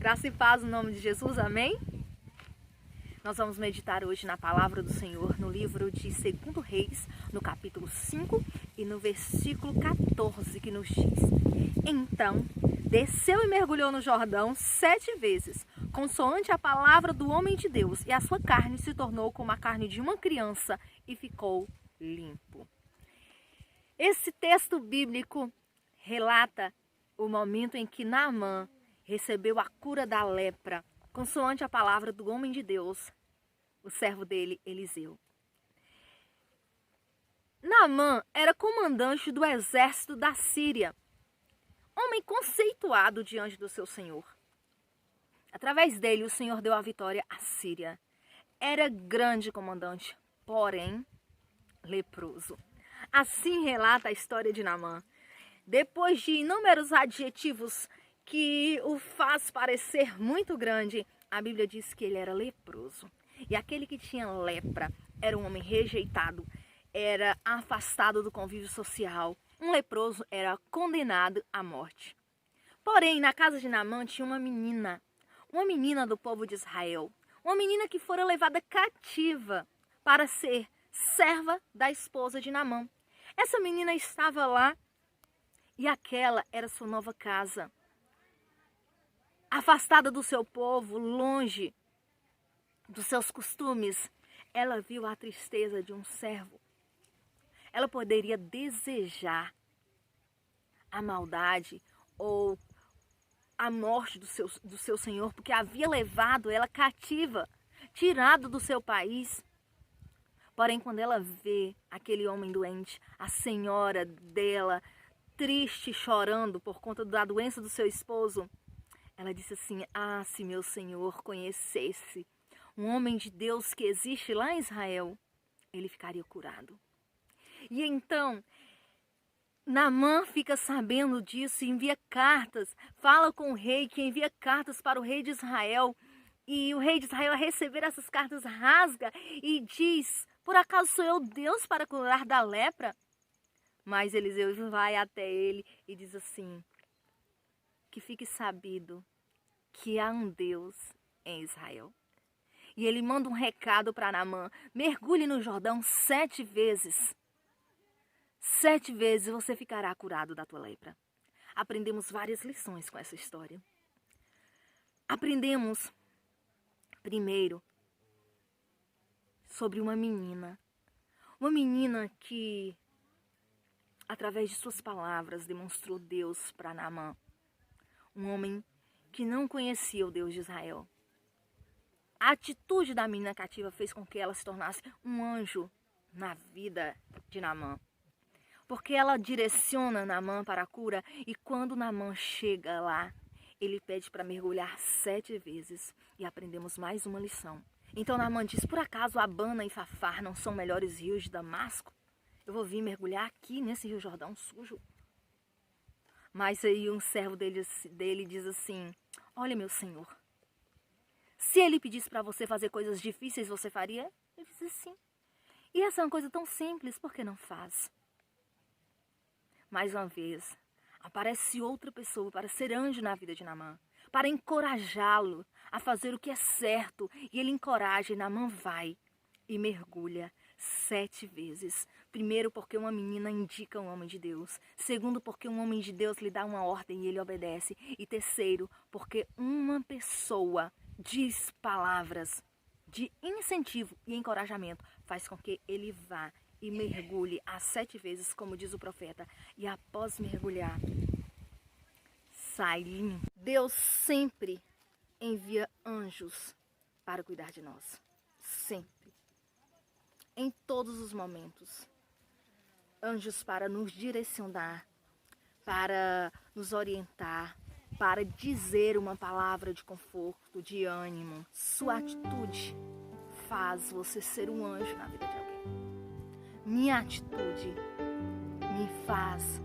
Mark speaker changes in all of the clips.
Speaker 1: Graça e paz no nome de Jesus, amém? Nós vamos meditar hoje na palavra do Senhor, no livro de 2 Reis, no capítulo 5 e no versículo 14, que nos diz: Então, desceu e mergulhou no Jordão 7 vezes, consoante a palavra do homem de Deus, e a sua carne se tornou como a carne de uma criança e ficou limpo. Esse texto bíblico relata o momento em que Naamã recebeu a cura da lepra, consoante a palavra do homem de Deus, o servo dele, Eliseu. Naamã era comandante do exército da Síria, homem conceituado diante do seu senhor. Através dele, o Senhor deu a vitória à Síria. Era grande comandante, porém leproso. Assim relata a história de Naamã. Depois de inúmeros adjetivos que o faz parecer muito grande, a Bíblia diz que ele era leproso. E aquele que tinha lepra era um homem rejeitado, era afastado do convívio social. Um leproso era condenado à morte. Porém, na casa de Naamã tinha uma menina do povo de Israel, uma menina que fora levada cativa para ser serva da esposa de Naamã. Essa menina estava lá e aquela era sua nova casa. Afastada do seu povo, longe dos seus costumes, ela viu a tristeza de um servo. Ela poderia desejar a maldade ou a morte do seu senhor, porque havia levado ela cativa, tirado do seu país. Porém, quando ela vê aquele homem doente, a senhora dela, triste, chorando por conta da doença do seu esposo, ela disse assim: ah, se meu senhor conhecesse um homem de Deus que existe lá em Israel, ele ficaria curado. E então, Naamã fica sabendo disso e envia cartas, fala com o rei, que envia cartas para o rei de Israel. E o rei de Israel, a receber essas cartas, rasga e diz: por acaso sou eu Deus para curar da lepra? Mas Eliseu vai até ele e diz assim: que fique sabido que há um Deus em Israel. E ele manda um recado para Naamã: mergulhe no Jordão 7 vezes. 7 vezes você ficará curado da tua lepra. Aprendemos várias lições com essa história. Aprendemos, primeiro, sobre uma menina que, através de suas palavras, demonstrou Deus para Naamã. Um homem que não conhecia o Deus de Israel. A atitude da menina cativa fez com que ela se tornasse um anjo na vida de Naamã. Porque ela direciona Naamã para a cura, e quando Naamã chega lá, ele pede para mergulhar 7 vezes. E aprendemos mais uma lição. Então Naamã diz: por acaso Abana e Fafar não são melhores rios de Damasco? Eu vou vir mergulhar aqui nesse rio Jordão sujo? Mas aí um servo dele diz assim: olha, meu senhor, se ele pedisse para você fazer coisas difíceis, você faria? Ele diz sim. E essa é uma coisa tão simples, por que não faz? Mais uma vez, aparece outra pessoa para ser anjo na vida de Naamã, para encorajá-lo a fazer o que é certo. E ele encoraja, e Naamã vai e mergulha 7 vezes. Primeiro, porque uma menina indica um homem de Deus. Segundo, porque um homem de Deus lhe dá uma ordem e ele obedece. E terceiro, porque uma pessoa diz palavras de incentivo e encorajamento, faz com que ele vá e mergulhe as 7 vezes, como diz o profeta. E após mergulhar, sai limpo. Deus sempre envia anjos para cuidar de nós. Sempre. Em todos os momentos. Anjos para nos direcionar, para nos orientar, para dizer uma palavra de conforto, de ânimo. Sua atitude faz você ser um anjo na vida de alguém. Minha atitude me faz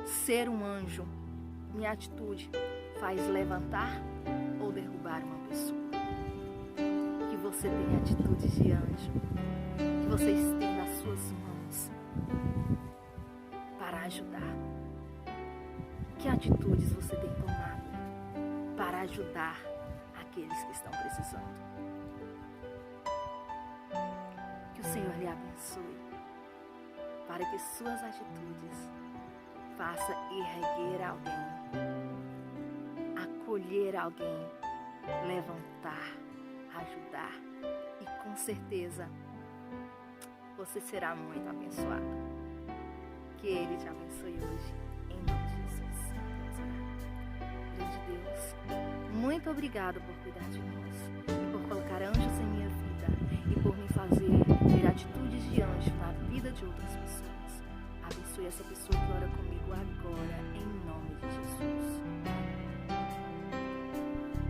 Speaker 1: ser um anjo. Minha atitude faz levantar ou derrubar uma pessoa. Que você tenha atitude de anjo. Que você estenda as suas mãos para ajudar. Que atitudes você tem tomado para ajudar aqueles que estão precisando. Que o Senhor lhe abençoe, para que suas atitudes façam erguer alguém, acolher alguém, levantar, ajudar, e com certeza você será muito abençoado. Que Ele te abençoe hoje, em nome de Jesus. Grande Deus, muito obrigado por cuidar de nós, e por colocar anjos em minha vida, e por me fazer ter atitudes de anjo na vida de outras pessoas. Abençoe essa pessoa que ora comigo agora, em nome de Jesus. Amém.